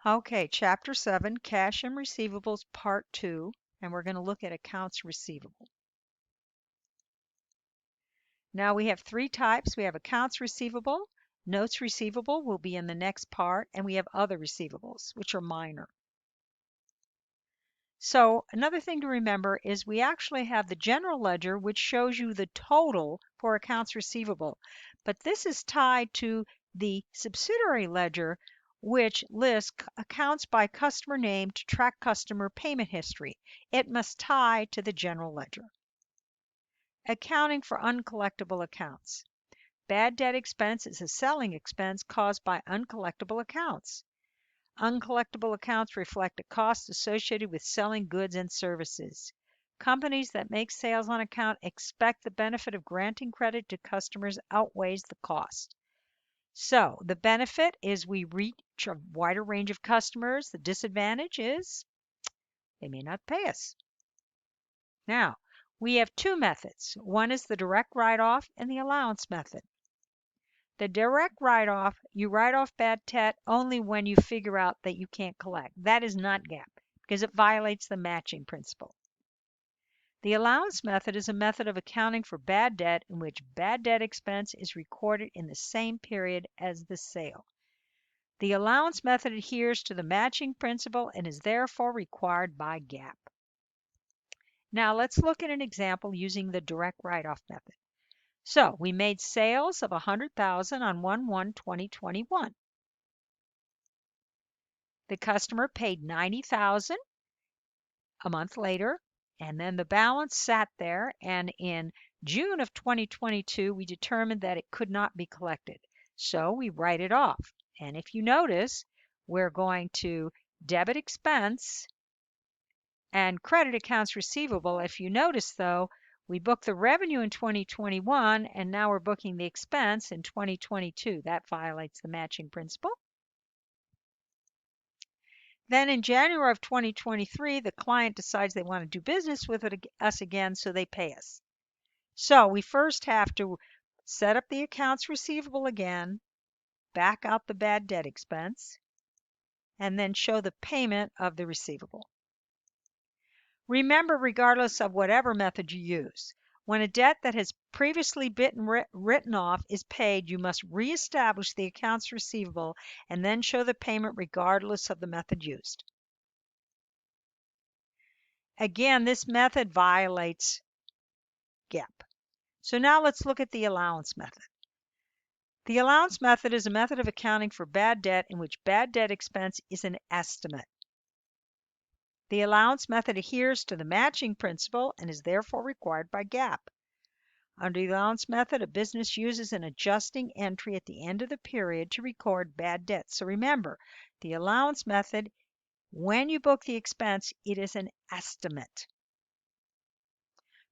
Okay, Chapter 7, Cash and Receivables, Part 2, and we're going to look at accounts receivable. Now we have three types. We have accounts receivable, notes receivable will be in the next part, and we have other receivables, which are minor. So another thing to remember is we actually have the general ledger, which shows you the total for accounts receivable, but this is tied to the subsidiary ledger, which lists accounts by customer name to track customer payment history. It must tie to the general ledger. Accounting for uncollectible accounts. Bad debt expense is a selling expense caused by uncollectible accounts. Uncollectible accounts reflect a cost associated with selling goods and services. Companies that make sales on account expect the benefit of granting credit to customers outweighs the cost. So the benefit is we reach a wider range of customers. The disadvantage is they may not pay us. Now, we have two methods. One is the direct write-off and the allowance method. The direct write-off, you write off bad debt only when you figure out that you can't collect. That is not GAAP because it violates the matching principle. The allowance method is a method of accounting for bad debt in which bad debt expense is recorded in the same period as the sale. The allowance method adheres to the matching principle and is therefore required by GAAP. Now let's look at an example using the direct write-off method. So we made sales of $100,000 on 1/1/2021. The customer paid $90,000 a month later, and then the balance sat there. And in June of 2022, we determined that it could not be collected. So we write it off. And if you notice, we're going to debit expense and credit accounts receivable. If you notice, though, we booked the revenue in 2021, and now we're booking the expense in 2022. That violates the matching principle. Then in January of 2023, the client decides they want to do business with us again, so they pay us. So we first have to set up the accounts receivable again, back out the bad debt expense, and then show the payment of the receivable. Remember, regardless of whatever method you use, when a debt that has previously been written off is paid, you must reestablish the accounts receivable and then show the payment regardless of the method used. Again, this method violates GAAP. So now let's look at the allowance method. The allowance method is a method of accounting for bad debt in which bad debt expense is an estimate. The allowance method adheres to the matching principle and is therefore required by GAAP. Under the allowance method, a business uses an adjusting entry at the end of the period to record bad debt. So remember, the allowance method, when you book the expense, it is an estimate.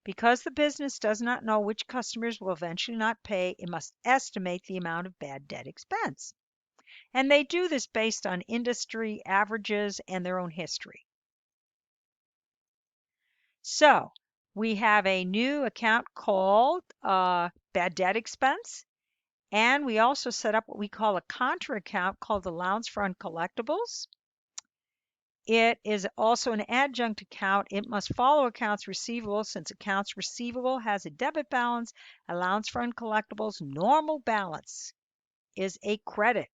Because the business does not know which customers will eventually not pay, it must estimate the amount of bad debt expense. And they do this based on industry averages and their own history. So we have a new account called bad debt expense. And we also set up what we call a contra account called allowance for uncollectibles. It is also an adjunct account. It must follow accounts receivable since accounts receivable has a debit balance. Allowance for uncollectibles, normal balance is a credit.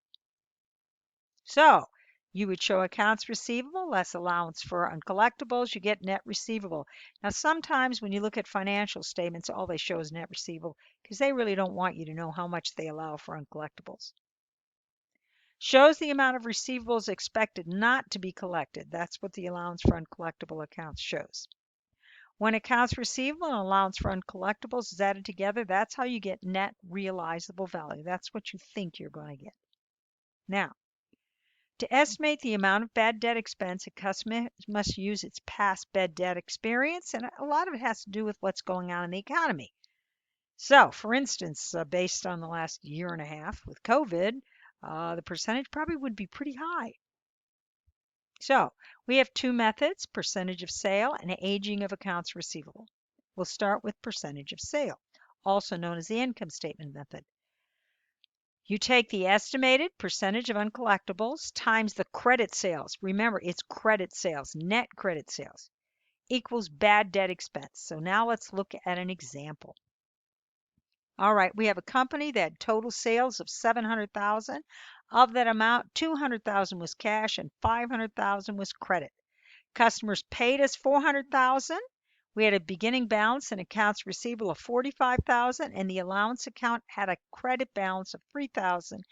So you would show accounts receivable less allowance for uncollectibles, you get net receivable. Now, sometimes when you look at financial statements, all they show is net receivable because they really don't want you to know how much they allow for uncollectibles. Shows the amount of receivables expected not to be collected. That's what the allowance for uncollectible accounts shows. When accounts receivable and allowance for uncollectibles is added together, that's how you get net realizable value. That's what you think you're going to get. Now, to estimate the amount of bad debt expense, a customer must use its past bad debt experience, and a lot of it has to do with what's going on in the economy. So, for instance, based on the last year and a half with COVID, the percentage probably would be pretty high. So, we have two methods, percentage of sale and aging of accounts receivable. We'll start with percentage of sale, also known as the income statement method. You take the estimated percentage of uncollectibles times the credit sales. Remember, it's credit sales, net credit sales, equals bad debt expense. So now let's look at an example. All right, we have a company that had total sales of 700,000. Of that amount, 200,000 was cash and 500,000 was credit. Customers paid us 400,000. We had a beginning balance in accounts receivable of 45,000, and the allowance account had a credit balance of 3,000,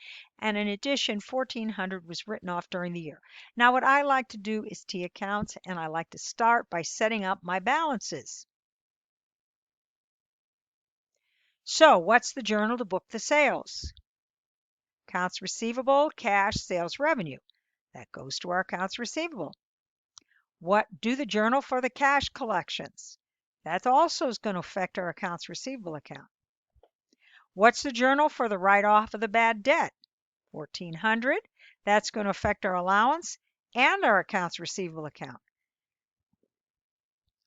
and in addition 1,400 was written off during the year. Now what I like to do is T accounts, and I like to start by setting up my balances. So what's the journal to book the sales? Accounts receivable, cash, sales revenue. That goes to our accounts receivable. What do the journal for the cash collections? That also is going to affect our accounts receivable account. What's the journal for the write-off of the bad debt? 1,400. That's going to affect our allowance and our accounts receivable account.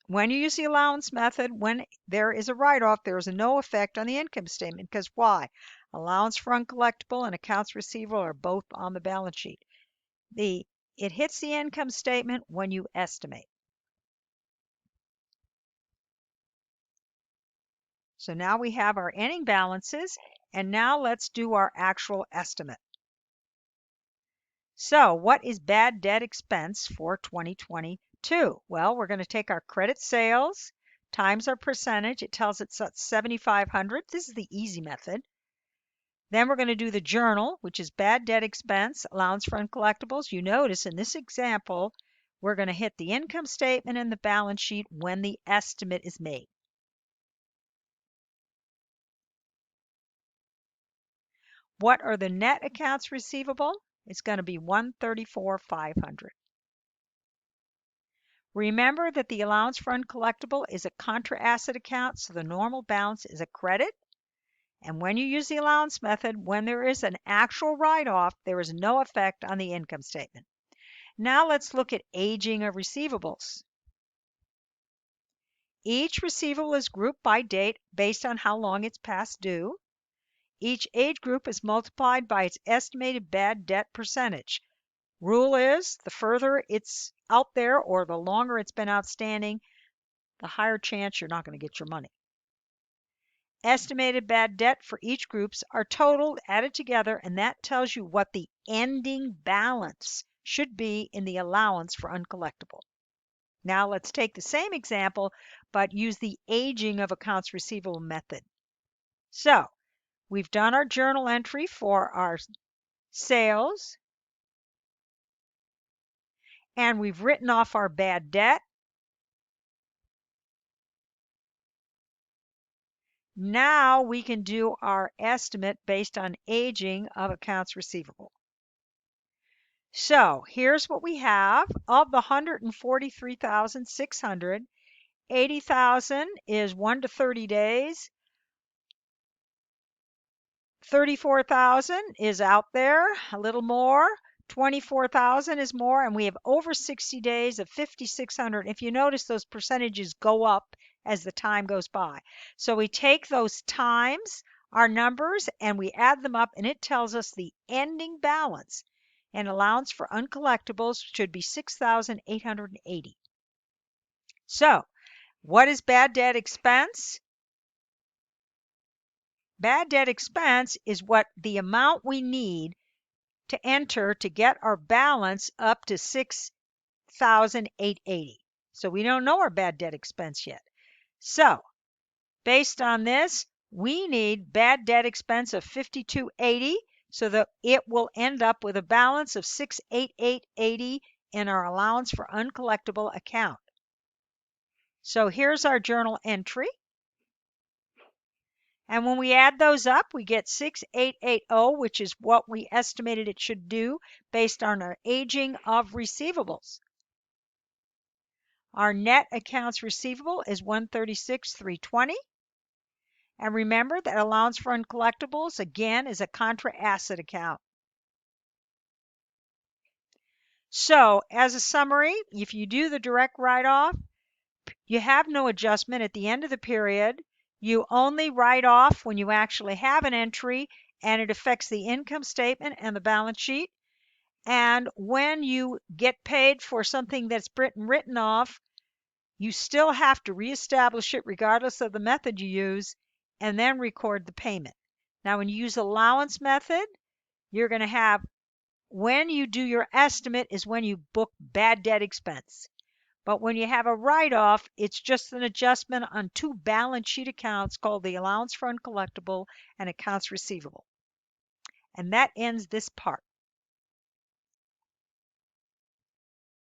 When you use the allowance method, when there is a write-off, there is no effect on the income statement. Because why? Allowance for uncollectible and accounts receivable are both on the balance sheet. It hits the income statement when you estimate. So now we have our ending balances, and now let's do our actual estimate. So what is bad debt expense for 2022? Well, we're going to take our credit sales times our percentage. It tells us that's 7,500. This is the easy method. Then we're going to do the journal, which is bad debt expense, allowance for uncollectibles. You notice in this example, we're going to hit the income statement and the balance sheet when the estimate is made. What are the net accounts receivable? It's going to be 134,500. Remember that the allowance for uncollectible is a contra asset account, so the normal balance is a credit. And when you use the allowance method, when there is an actual write-off, there is no effect on the income statement. Now let's look at aging of receivables. Each receivable is grouped by date based on how long it's past due. Each age group is multiplied by its estimated bad debt percentage. Rule is the further it's out there or the longer it's been outstanding, the higher chance you're not going to get your money. Estimated bad debt for each groups are totaled, added together, and that tells you what the ending balance should be in the allowance for uncollectible. Now let's take the same example, but use the aging of accounts receivable method. So we've done our journal entry for our sales, and we've written off our bad debt. Now we can do our estimate based on aging of accounts receivable. So here's what we have. Of the 143,600, 80,000 is 1 to 30 days. 34,000 is out there, a little more. 24,000 is more, and we have over 60 days of 5,600. If you notice, those percentages go up as the time goes by. So we take those times, our numbers, and we add them up, and it tells us the ending balance. And allowance for uncollectibles should be 6,880. So what is bad debt expense? Bad debt expense is what the amount we need to enter to get our balance up to 6,880. So we don't know our bad debt expense yet. So based on this, we need bad debt expense of 5,280 so that it will end up with a balance of 6,8880 in our allowance for uncollectible account. So here's our journal entry. And when we add those up, we get 6,880, which is what we estimated it should do based on our aging of receivables. Our net accounts receivable is 136,320. And remember that allowance for uncollectibles, again, is a contra asset account. So as a summary, if you do the direct write-off, you have no adjustment at the end of the period. You only write off when you actually have an entry, and it affects the income statement and the balance sheet. And when you get paid for something that's written off, you still have to reestablish it regardless of the method you use, and then record the payment. Now, when you use allowance method, you're going to have, when you do your estimate is when you book bad debt expense. But when you have a write-off, it's just an adjustment on two balance sheet accounts called the allowance for uncollectible and accounts receivable. And that ends this part.